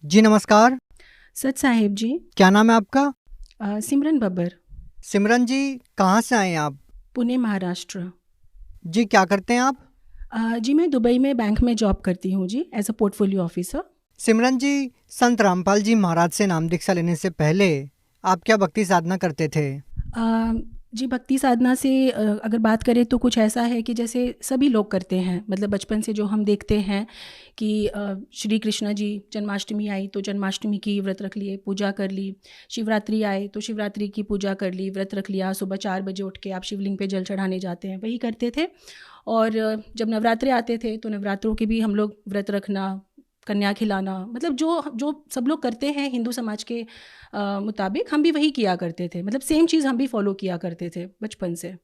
जी नमस्कार। सच साहेब जी। क्या नाम है आपका? सिमरन बब्बर। सिमरन जी, कहाँ से आए हैं आप? पुणे महाराष्ट्र। जी क्या करते हैं आप? जी मैं दुबई में बैंक में जॉब करती हूँ जी, एज अ पोर्टफोलियो ऑफिसर। सिमरन जी, संत रामपाल जी महाराज से नाम दीक्षा लेने से पहले आप क्या भक्ति साधना करते थे? जी भक्ति साधना से अगर बात करें तो कुछ ऐसा है कि जैसे सभी लोग करते हैं, मतलब बचपन से जो हम देखते हैं कि श्री कृष्ण जी, जन्माष्टमी आई तो जन्माष्टमी की व्रत रख लिए, पूजा कर ली। शिवरात्रि आए तो शिवरात्रि की पूजा कर ली, व्रत रख लिया। सुबह 4 बजे उठ के आप शिवलिंग पे जल चढ़ाने जाते हैं, वही करते थे। और जब नवरात्रे आते थे तो नवरात्रों के भी हम लोग व्रत रखना, कन्या खिलाना, मतलब जो जो सब लोग करते हैं हिंदू समाज के मुताबिक हम भी वही किया करते थे। मतलब सेम चीज़ हम भी फॉलो किया करते थे बचपन से।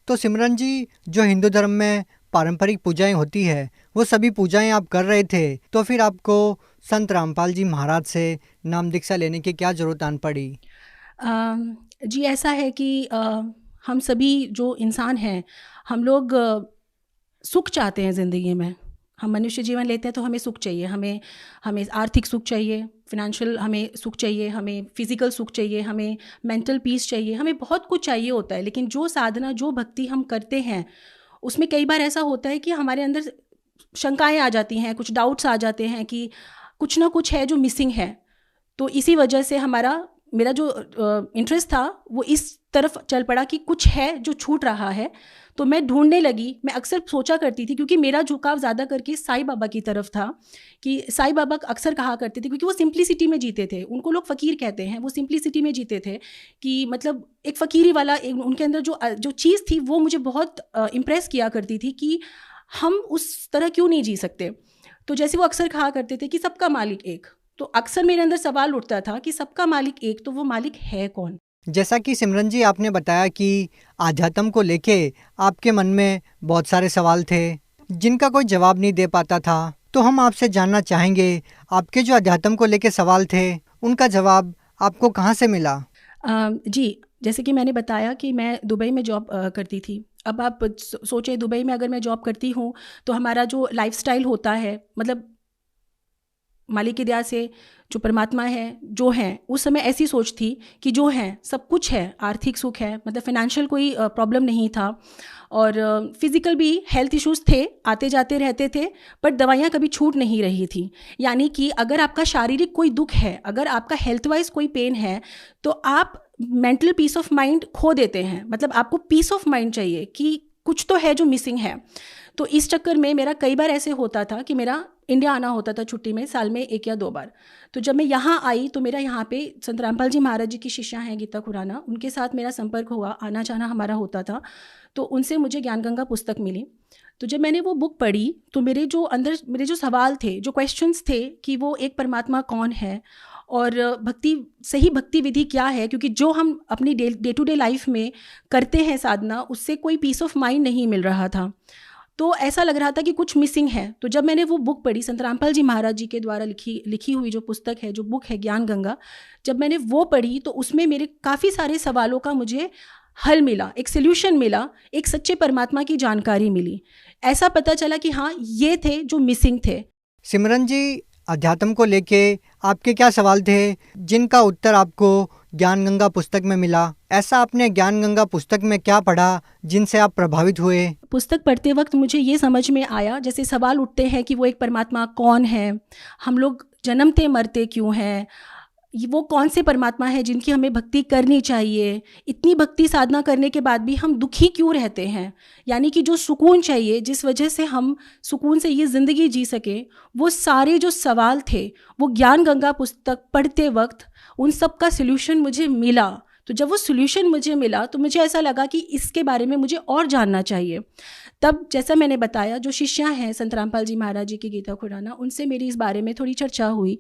तो सिमरन जी, जो हिंदू धर्म में पारंपरिक पूजाएं होती है वो सभी पूजाएं आप कर रहे थे, तो फिर आपको संत रामपाल जी महाराज से नाम दीक्षा लेने की क्या जरूरत आन पड़ी? जी ऐसा है कि हम सभी जो इंसान हैं, हम लोग सुख चाहते हैं ज़िंदगी में। हम मनुष्य जीवन लेते हैं तो हमें सुख चाहिए, हमें हमें आर्थिक सुख चाहिए, फिनेंशियल हमें सुख चाहिए, हमें फिज़िकल सुख चाहिए, हमें मेंटल पीस चाहिए, हमें बहुत कुछ चाहिए होता है। लेकिन जो साधना, जो भक्ति हम करते हैं, उसमें कई बार ऐसा होता है कि हमारे अंदर शंकाएँ आ जाती हैं, कुछ डाउट्स आ जाते हैं कि कुछ ना कुछ है जो मिसिंग है। तो इसी वजह से मेरा जो इंटरेस्ट था वो इस तरफ चल पड़ा कि कुछ है जो छूट रहा है। तो मैं ढूंढने लगी। मैं अक्सर सोचा करती थी, क्योंकि मेरा झुकाव ज़्यादा करके साईं बाबा की तरफ था, कि साईं बाबा अक्सर कहा करते थे, क्योंकि वो सिंप्लिसिटी में जीते थे। उनको लोग फ़कीर कहते हैं, वो सिंप्लिसिटी में जीते थे कि मतलब एक फ़कीरी वाला उनके अंदर जो चीज़ थी वो मुझे बहुत इम्प्रेस किया करती थी कि हम उस तरह क्यों नहीं जी सकते। तो जैसे वो अक्सर कहा करते थे कि सबका मालिक एक, तो अक्सर मेरे अंदर सवाल उठता था कि सबका मालिक एक, तो वो मालिक है कौन? जैसा कि सिमरन जी आपने बताया कि आध्यात्म को लेके आपके मन में बहुत सारे सवाल थे जिनका कोई जवाब नहीं दे पाता था, तो हम आपसे जानना चाहेंगे आपके जो आध्यात्म को लेके सवाल थे उनका जवाब आपको कहाँ से मिला? जी, जैसे कि मैंने बताया कि मैं दुबई में जॉब करती थी। अब आप सोचें, दुबई में अगर मैं जॉब करती हूँ तो हमारा जो लाइफ़स्टाइल होता है, मतलब मालिक की दया से जो परमात्मा है, जो हैं, उस समय ऐसी सोच थी कि जो हैं सब कुछ है, आर्थिक सुख है, मतलब फ़ाइनेंशियल कोई प्रॉब्लम नहीं था। और फिज़िकल भी हेल्थ इश्यूज़ थे, आते जाते रहते थे, बट दवाइयाँ कभी छूट नहीं रही थी। यानी कि अगर आपका शारीरिक कोई दुख है, अगर आपका हेल्थ वाइज़ कोई पेन है, तो आप मेंटल पीस ऑफ माइंड खो देते हैं। मतलब आपको पीस ऑफ माइंड चाहिए कि कुछ तो है जो मिसिंग है। तो इस चक्कर में मेरा कई बार ऐसे होता था कि मेरा इंडिया आना होता था छुट्टी में, साल में 1 या 2 बार। तो जब मैं यहाँ आई तो मेरा यहाँ पे संत रामपाल जी महाराज जी की शिष्या हैं गीता खुराना, उनके साथ मेरा संपर्क हुआ, आना-जाना हमारा होता था। तो उनसे मुझे ज्ञान गंगा पुस्तक मिली। तो जब मैंने वो बुक पढ़ी तो मेरे जो अंदर मेरे जो सवाल थे, जो क्वेश्चंस थे कि वो एक परमात्मा कौन है और भक्ति, सही भक्ति विधि क्या है, क्योंकि जो हम अपनी डे टू डे लाइफ में करते हैं साधना, उससे कोई पीस ऑफ माइंड नहीं मिल रहा था। तो ऐसा लग रहा था कि कुछ मिसिंग है। तो जब मैंने वो बुक पढ़ी, संत रामपाल जी महाराज जी के द्वारा लिखी हुई जो पुस्तक है, जो बुक है ज्ञान गंगा, जब मैंने वो पढ़ी तो उसमें मेरे काफ़ी सारे सवालों का मुझे हल मिला, एक सॉल्यूशन मिला, एक सच्चे परमात्मा की जानकारी मिली। ऐसा पता चला कि हाँ, ये थे जो मिसिंग थे। सिमरन जी, अध्यात्म को लेके आपके क्या सवाल थे जिनका उत्तर आपको ज्ञान गंगा पुस्तक में मिला? ऐसा आपने ज्ञान गंगा पुस्तक में क्या पढ़ा जिनसे आप प्रभावित हुए? पुस्तक पढ़ते वक्त मुझे ये समझ में आया, जैसे सवाल उठते हैं कि वो एक परमात्मा कौन है, हम लोग जन्मते मरते क्यों हैं, वो कौन से परमात्मा है जिनकी हमें भक्ति करनी चाहिए, इतनी भक्ति साधना करने के बाद भी हम दुखी क्यों रहते हैं, यानी कि जो सुकून चाहिए, जिस वजह से हम सुकून से ये ज़िंदगी जी सकें, वो सारे जो सवाल थे वो ज्ञान गंगा पुस्तक पढ़ते वक्त उन सब का सल्यूशन मुझे मिला। तो जब वो सॉल्यूशन मुझे मिला तो मुझे ऐसा लगा कि इसके बारे में मुझे और जानना चाहिए। तब जैसा मैंने बताया, जो शिष्या हैं संत रामपाल जी महाराज जी की गीता खुराना, उनसे मेरी इस बारे में थोड़ी चर्चा हुई।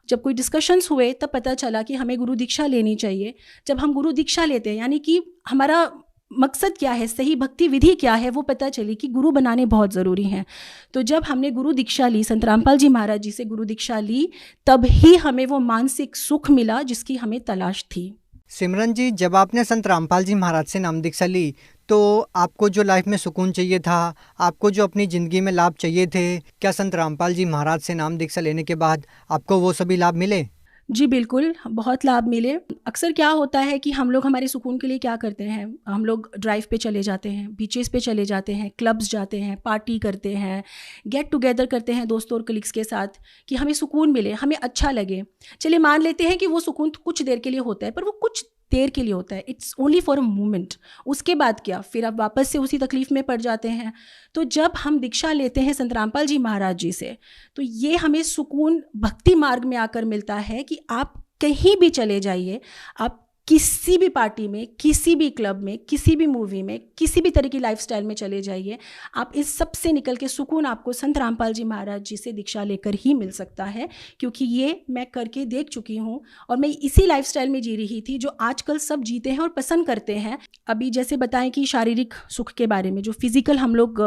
जब कोई डिस्कशंस हुए तब पता चला कि हमें गुरु दीक्षा लेनी चाहिए। जब हम गुरु दीक्षा लेते हैं, यानी कि हमारा मकसद क्या है, सही भक्ति विधि क्या है, वो पता चली कि गुरु बनाने बहुत ज़रूरी हैं। तो जब हमने गुरु दीक्षा ली, संत रामपाल जी महाराज जी से गुरु दीक्षा ली, तब ही हमें वो मानसिक सुख मिला जिसकी हमें तलाश थी। सिमरन जी, जब आपने संत रामपाल जी महाराज से नाम दीक्षा ली तो आपको जो लाइफ में सुकून चाहिए था, आपको जो अपनी ज़िंदगी में लाभ चाहिए थे, क्या संत रामपाल जी महाराज से नाम दीक्षा लेने के बाद आपको वो सभी लाभ मिले? जी बिल्कुल, बहुत लाभ मिले। अक्सर क्या होता है कि हम लोग हमारे सुकून के लिए क्या करते हैं, हम लोग ड्राइव पे चले जाते हैं, बीचेस पे चले जाते हैं, क्लब्स जाते हैं, पार्टी करते हैं, गेट टुगेदर करते हैं दोस्तों और कलीग्स के साथ कि हमें सुकून मिले, हमें अच्छा लगे। चलिए मान लेते हैं कि वो सुकून कुछ देर के लिए होता है, पर वो कुछ देर के लिए होता है, it's only for a moment. उसके बाद क्या, फिर आप वापस से उसी तकलीफ़ में पड़ जाते हैं। तो जब हम दीक्षा लेते हैं संत रामपाल जी महाराज जी से, तो ये हमें सुकून भक्ति मार्ग में आकर मिलता है कि आप कहीं भी चले जाइए, आप किसी भी पार्टी में, किसी भी क्लब में, किसी भी मूवी में, किसी भी तरह की लाइफस्टाइल में चले जाइए, आप इस सब से निकल के सुकून आपको संत रामपाल जी महाराज जी से दीक्षा लेकर ही मिल सकता है। क्योंकि ये मैं करके देख चुकी हूँ और मैं इसी लाइफस्टाइल में जी रही थी जो आजकल सब जीते हैं और पसंद करते हैं। अभी जैसे बताएं कि शारीरिक सुख के बारे में, जो फिज़िकल हम लोग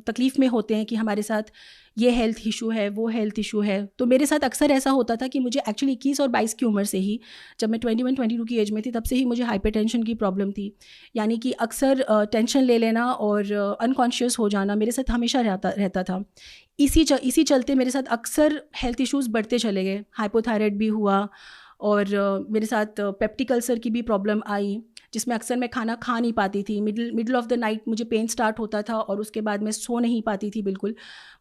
तकलीफ़ में होते हैं कि हमारे साथ ये हेल्थ इशू है, वो हेल्थ इशू है, तो मेरे साथ अक्सर ऐसा होता था कि मुझे एक्चुअली 21 और 22 की उम्र से ही, जब मैं 21-22 की एज में थी, तब से ही मुझे हाइपरटेंशन की प्रॉब्लम थी। यानी कि अक्सर टेंशन ले लेना और अनकॉन्शियस हो जाना मेरे साथ हमेशा रहता था। इसी चलते मेरे साथ अक्सर हेल्थ इश्यूज़ बढ़ते चले गए। हाइपोथायराइड भी हुआ और मेरे साथ पेप्टिक अल्सर की भी प्रॉब्लम आई, जिसमें अक्सर मैं खाना खा नहीं पाती थी। मिडल ऑफ द नाइट मुझे पेन स्टार्ट होता था और उसके बाद मैं सो नहीं पाती थी, बिल्कुल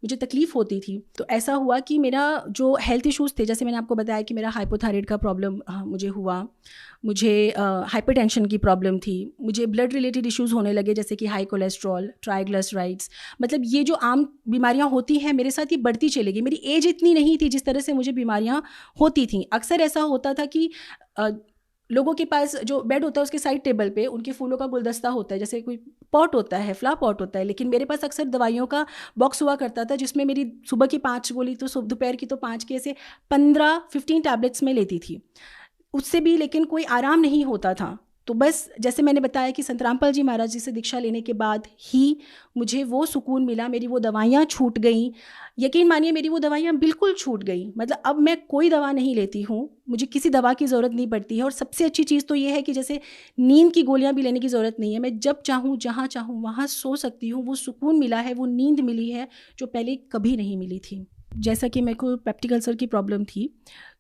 मुझे तकलीफ़ होती थी। तो ऐसा हुआ कि मेरा जो हेल्थ इश्यूज़ थे, जैसे मैंने आपको बताया कि मेरा हाइपोथायराइड का प्रॉब्लम मुझे हुआ, मुझे हाइपरटेंशन की प्रॉब्लम थी, मुझे ब्लड रिलेटेड इश्यूज़ होने लगे जैसे कि हाई कोलेस्ट्रॉल, ट्राइग्लिसराइड्स। मतलब ये जो आम बीमारियां होती हैं मेरे साथ, ये बढ़ती चली गई। मेरी एज इतनी नहीं थी जिस तरह से मुझे बीमारियां होती थीं। अक्सर ऐसा होता था कि लोगों के पास जो बेड होता है उसके साइड टेबल पे उनके फूलों का गुलदस्ता होता है, जैसे कोई पॉट होता है, फ्लावर पॉट होता है, लेकिन मेरे पास अक्सर दवाइयों का बॉक्स हुआ करता था, जिसमें मेरी सुबह की 5 गोली तो दोपहर की तो 5 की, ऐसे 15-15 टैबलेट्स में लेती थी। उससे भी लेकिन कोई आराम नहीं होता था। तो बस जैसे मैंने बताया कि संत रामपाल जी महाराज जी से दीक्षा लेने के बाद ही मुझे वो सुकून मिला, मेरी वो दवाइयाँ छूट गईं। यकीन मानिए मेरी वो दवाइयाँ बिल्कुल छूट गईं। मतलब अब मैं कोई दवा नहीं लेती हूँ, मुझे किसी दवा की ज़रूरत नहीं पड़ती है। और सबसे अच्छी चीज़ तो ये है कि जैसे नींद की गोलियाँ भी लेने की ज़रूरत नहीं है। मैं जब चाहूँ, जहाँ चाहूँ वहाँ सो सकती हूँ। वो सुकून मिला है, वो नींद मिली है जो पहले कभी नहीं मिली थी। जैसा कि मेरे को पेप्टिक अल्सर की प्रॉब्लम थी,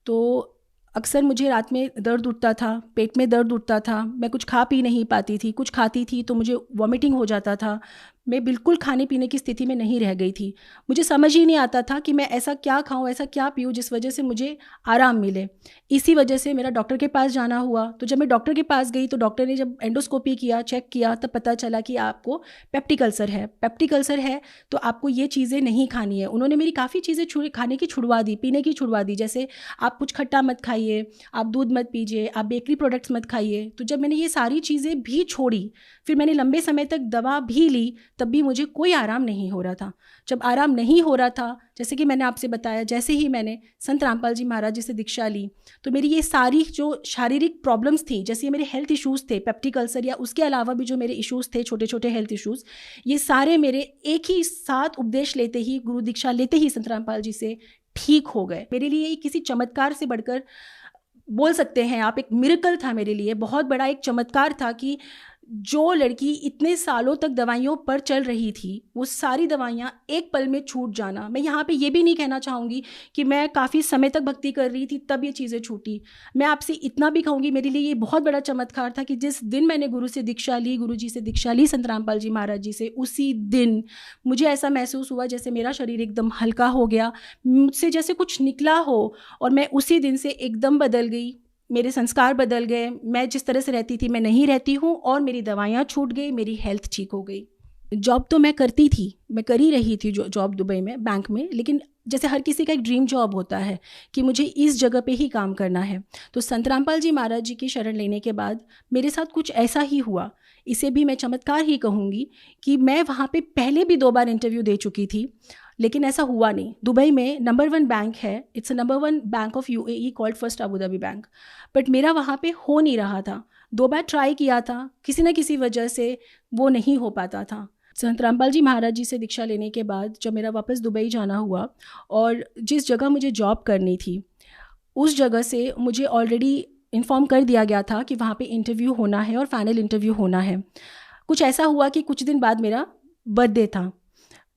तो अक्सर मुझे रात में दर्द उठता था, पेट में दर्द उठता था, मैं कुछ खा पी नहीं पाती थी, कुछ खाती थी तो मुझे वॉमिटिंग हो जाता था, मैं बिल्कुल खाने पीने की स्थिति में नहीं रह गई थी। मुझे समझ ही नहीं आता था कि मैं ऐसा क्या खाऊं, ऐसा क्या पीऊं जिस वजह से मुझे आराम मिले। इसी वजह से मेरा डॉक्टर के पास जाना हुआ। तो जब मैं डॉक्टर के पास गई तो डॉक्टर ने जब एंडोस्कोपी किया, चेक किया, तब पता चला कि आपको पेप्टिक अल्सर है। पेप्टिक अल्सर है तो आपको ये चीज़ें नहीं खानी है। उन्होंने मेरी काफ़ी चीज़ें खाने की छुड़वा दी, पीने की छुड़वा दी। जैसे आप कुछ खट्टा मत खाइए, आप दूध मत पीजिए, आप बेकरी प्रोडक्ट्स मत खाइए। तो जब मैंने ये सारी चीज़ें भी छोड़ी, फिर मैंने लंबे समय तक दवा भी ली, तब भी मुझे कोई आराम नहीं हो रहा था। जब आराम नहीं हो रहा था, जैसे कि मैंने आपसे बताया, जैसे ही मैंने संत रामपाल जी महाराज जी से दीक्षा ली, तो मेरी ये सारी जो शारीरिक प्रॉब्लम्स थी, जैसे ये मेरे हेल्थ इश्यूज़ थे, पेप्टिक अल्सर या उसके अलावा भी जो मेरे इश्यूज़ थे, छोटे छोटे हेल्थ इश्यूज़, ये सारे मेरे एक ही साथ उपदेश लेते ही, गुरु दीक्षा लेते ही संत रामपाल जी से ठीक हो गए। मेरे लिए ये किसी चमत्कार से बढ़कर बोल सकते हैं आप, एक मिरेकल था मेरे लिए, बहुत बड़ा एक चमत्कार था कि जो लड़की इतने सालों तक दवाइयों पर चल रही थी, वो सारी दवाइयाँ एक पल में छूट जाना। मैं यहाँ पे ये भी नहीं कहना चाहूँगी कि मैं काफ़ी समय तक भक्ति कर रही थी तब ये चीज़ें छूटी। मैं आपसे इतना भी कहूँगी, मेरे लिए ये बहुत बड़ा चमत्कार था कि जिस दिन मैंने गुरु जी से दीक्षा ली संत रामपाल जी महाराज जी से, उसी दिन मुझे ऐसा महसूस हुआ जैसे मेरा शरीर एकदम हल्का हो गया, मुझसे जैसे कुछ निकला हो, और मैं उसी दिन से एकदम बदल गई। मेरे संस्कार बदल गए, मैं जिस तरह से रहती थी मैं नहीं रहती हूँ, और मेरी दवाइयाँ छूट गई, मेरी हेल्थ ठीक हो गई। जॉब तो मैं करती थी, मैं कर ही रही थी जो जॉब दुबई में, बैंक में, लेकिन जैसे हर किसी का एक ड्रीम जॉब होता है कि मुझे इस जगह पे ही काम करना है। तो संत रामपाल जी महाराज जी की शरण लेने के बाद मेरे साथ कुछ ऐसा ही हुआ, इसे भी मैं चमत्कार ही कहूँगी, कि मैं वहाँ पे पहले भी 2 बार इंटरव्यू दे चुकी थी, लेकिन ऐसा हुआ नहीं। दुबई में नंबर 1 बैंक है, it's a number 1 bank of UAE called first Abu Dhabi bank, but मेरा वहाँ पे हो नहीं रहा था। 2 बार ट्राई किया था, किसी न किसी वजह से वो नहीं हो पाता था। संत रामपाल जी महाराज जी से दीक्षा लेने के बाद जब मेरा वापस दुबई जाना हुआ, और जिस जगह मुझे जॉब करनी थी उस जगह से मुझे ऑलरेडी इन्फॉर्म कर दिया गया था कि वहाँ पे इंटरव्यू होना है और फाइनल इंटरव्यू होना है। कुछ ऐसा हुआ कि कुछ दिन बाद मेरा बर्थडे था,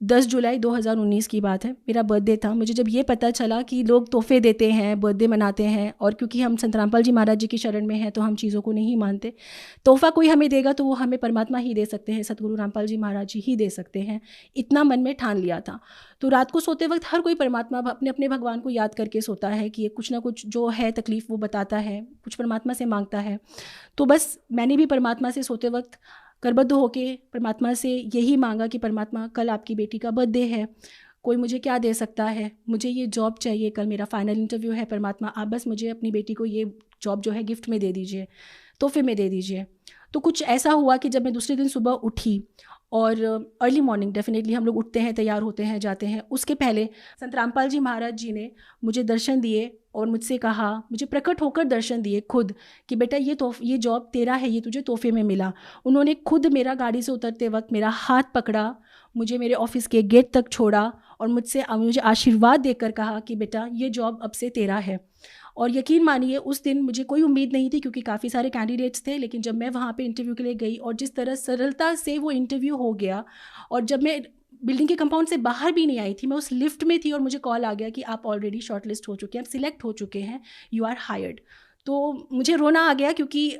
10 जुलाई 2019 की बात है, मेरा बर्थडे था। मुझे जब ये पता चला कि लोग तोहफे देते हैं, बर्थडे मनाते हैं, और क्योंकि हम संत रामपाल जी महाराज जी की शरण में हैं तो हम चीज़ों को नहीं मानते, तोहफा कोई हमें देगा तो वो हमें परमात्मा ही दे सकते हैं, सतगुरु रामपाल जी महाराज जी ही दे सकते हैं, इतना मन में ठान लिया था। तो रात को सोते वक्त हर कोई परमात्मा अपने अपने भगवान को याद करके सोता है कि ये कुछ ना कुछ जो है तकलीफ़ वो बताता है, कुछ परमात्मा से मांगता है। तो बस मैंने भी परमात्मा से सोते वक्त करबद्ध होके परमात्मा से यही मांगा कि परमात्मा कल आपकी बेटी का बर्थडे है, कोई मुझे क्या दे सकता है, मुझे ये जॉब चाहिए, कल मेरा फाइनल इंटरव्यू है, परमात्मा आप बस मुझे अपनी बेटी को ये जॉब जो है गिफ्ट में दे दीजिए, तोहफे में दे दीजिए। तो कुछ ऐसा हुआ कि जब मैं दूसरे दिन सुबह उठी, और अर्ली मॉर्निंग डेफिनेटली हम लोग उठते हैं, तैयार होते हैं, जाते हैं, उसके पहले संत रामपाल जी महाराज जी ने मुझे दर्शन दिए और मुझसे कहा, मुझे प्रकट होकर दर्शन दिए खुद कि बेटा ये जॉब तेरा है, ये तुझे तोहफे में मिला। उन्होंने खुद मेरा गाड़ी से उतरते वक्त मेरा हाथ पकड़ा, मुझे मेरे ऑफिस के गेट तक छोड़ा और मुझे आशीर्वाद देकर कहा कि बेटा ये जॉब अब से तेरा है। और यकीन मानिए उस दिन मुझे कोई उम्मीद नहीं थी क्योंकि काफ़ी सारे कैंडिडेट्स थे, लेकिन जब मैं वहाँ पे इंटरव्यू के लिए गई और जिस तरह सरलता से वो इंटरव्यू हो गया, और जब मैं बिल्डिंग के कंपाउंड से बाहर भी नहीं आई थी, मैं उस लिफ्ट में थी और मुझे कॉल आ गया कि आप ऑलरेडी शॉर्टलिस्ट हो चुके हैं, आप सिलेक्ट हो चुके हैं, यू आर हायर्ड। तो मुझे रोना आ गया क्योंकि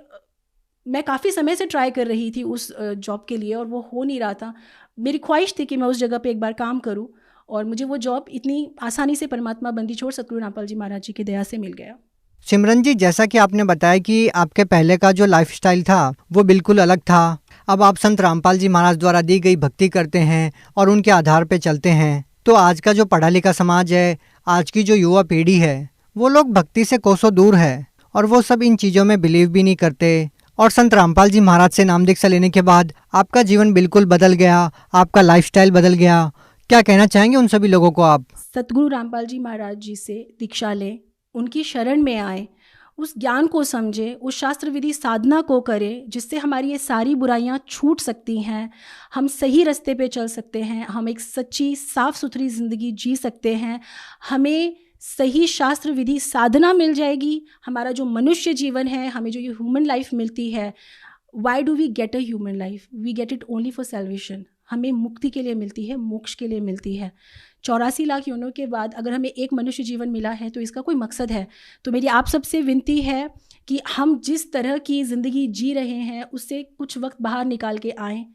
मैं काफ़ी समय से ट्राई कर रही थी उस जॉब के लिए और वो हो नहीं रहा था। मेरी ख्वाहिश थी कि मैं उस जगह पे एक बार काम करूं, और मुझे वो जॉब इतनी आसानी से परमात्मा बंदी छोड़ सतगुरु रामपाल जी महाराज जी की दया से मिल गया। सिमरन जी, जैसा कि आपने बताया कि आपके पहले का जो लाइफस्टाइल था वो बिल्कुल अलग था, अब आप संत रामपाल जी महाराज द्वारा दी गई भक्ति करते हैं और उनके आधार पे चलते हैं। तो आज का जो पढ़ा लिखा समाज है, आज की जो युवा पीढ़ी है, वो लोग भक्ति से कोसों दूर है और वो सब इन चीज़ों में बिलीव भी नहीं करते। और संत रामपाल जी महाराज से नाम दीक्षा लेने के बाद आपका जीवन बिल्कुल बदल गया, आपका लाइफस्टाइल बदल गया। क्या कहना चाहेंगे उन सभी लोगों को आप? सतगुरु रामपाल जी महाराज जी से दीक्षा लें, उनकी शरण में आए, उस ज्ञान को समझे, उस शास्त्र विधि साधना को करें जिससे हमारी ये सारी बुराइयां छूट सकती हैं, हम सही रास्ते पे चल सकते हैं, हम एक सच्ची साफ सुथरी ज़िंदगी जी सकते हैं, हमें सही शास्त्र विधि साधना मिल जाएगी। हमारा जो मनुष्य जीवन है, हमें जो ये ह्यूमन लाइफ मिलती है, why do we get a human life? We get it only for salvation. हमें मुक्ति के लिए मिलती है, मोक्ष के लिए मिलती है। 84 लाख योनियों के बाद अगर हमें एक मनुष्य जीवन मिला है तो इसका कोई मकसद है। तो मेरी आप सबसे विनती है कि हम जिस तरह की ज़िंदगी जी रहे हैं उससे कुछ वक्त बाहर निकाल के आएँ,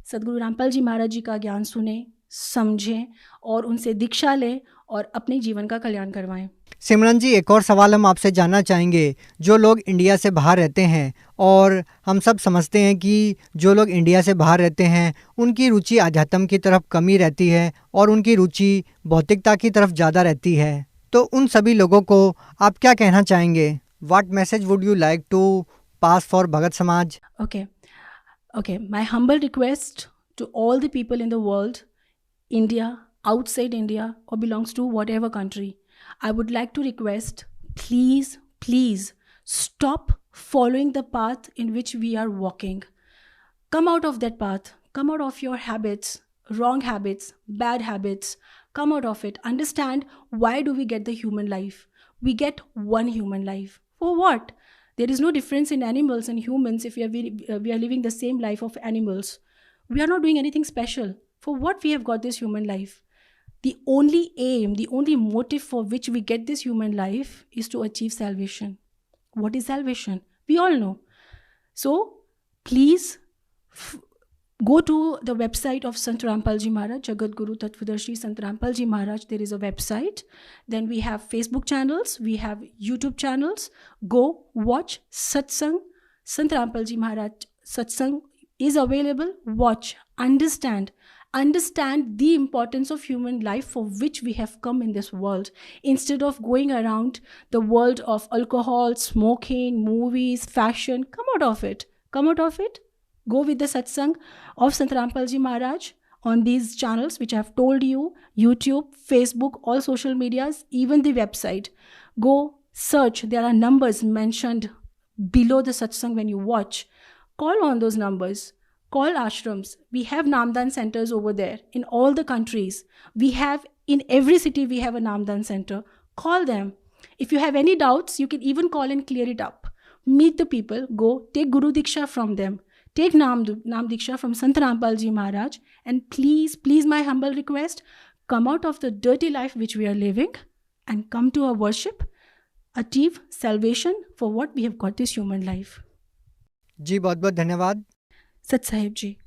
सतगुरु रामपाल जी महाराज जी का ज्ञान सुने, समझें और उनसे दीक्षा लें और अपने जीवन का कल्याण करवाएं। सिमरन जी, एक और सवाल हम आपसे जानना चाहेंगे। जो लोग इंडिया से बाहर रहते हैं, और हम सब समझते हैं कि जो लोग इंडिया से बाहर रहते हैं उनकी रुचि आध्यात्म की तरफ कमी रहती है और उनकी रुचि भौतिकता की तरफ ज़्यादा रहती है, तो उन सभी लोगों को आप क्या कहना चाहेंगे? What message would you like to pass for Bhagat Samaj? Okay, my humble request to all the people in the world, India, outside India, or belongs to whatever country, I would like to request, please stop following the path in which we are walking. Come out of that path. Come out of your habits, wrong habits, bad habits. Come out of it. Understand, why do we get the human life? We get one human life. For what? There is no difference in animals and humans if we are living the same life of animals. We are not doing anything special. For what we have got this human life? The only aim, the only motive for which we get this human life is to achieve salvation. What is salvation? We all know. So, please go to the website of Sant Rampal Ji Maharaj, Jagat Guru Tattvadarshi Sant Rampal Ji Maharaj. There is a website. Then we have Facebook channels. We have YouTube channels. Go watch Satsang. Sant Rampal Ji Maharaj Satsang is available. Watch. Understand the importance of human life for which we have come in this world, instead of going around the world of alcohol, smoking, movies, fashion. Come out of it. Go with the satsang of Sant Rampal Ji Maharaj on these channels which I have told you, YouTube, Facebook, all social medias, even the website. Go search. There are numbers mentioned below the satsang when you watch. Call on those numbers. Call ashrams. We have Namdan centers over there in all the countries. In every city we have a Namdan center. Call them. If you have any doubts, you can even call and clear it up. meet the people, go take Guru Diksha from them, take Nam Diksha from Sant Rampal Ji Maharaj, and please, my humble request, come out of the dirty life which we are living and come to our worship, achieve salvation for what we have got this human life. जी बहुत बहुत धन्यवाद। Sat Sahib Ji.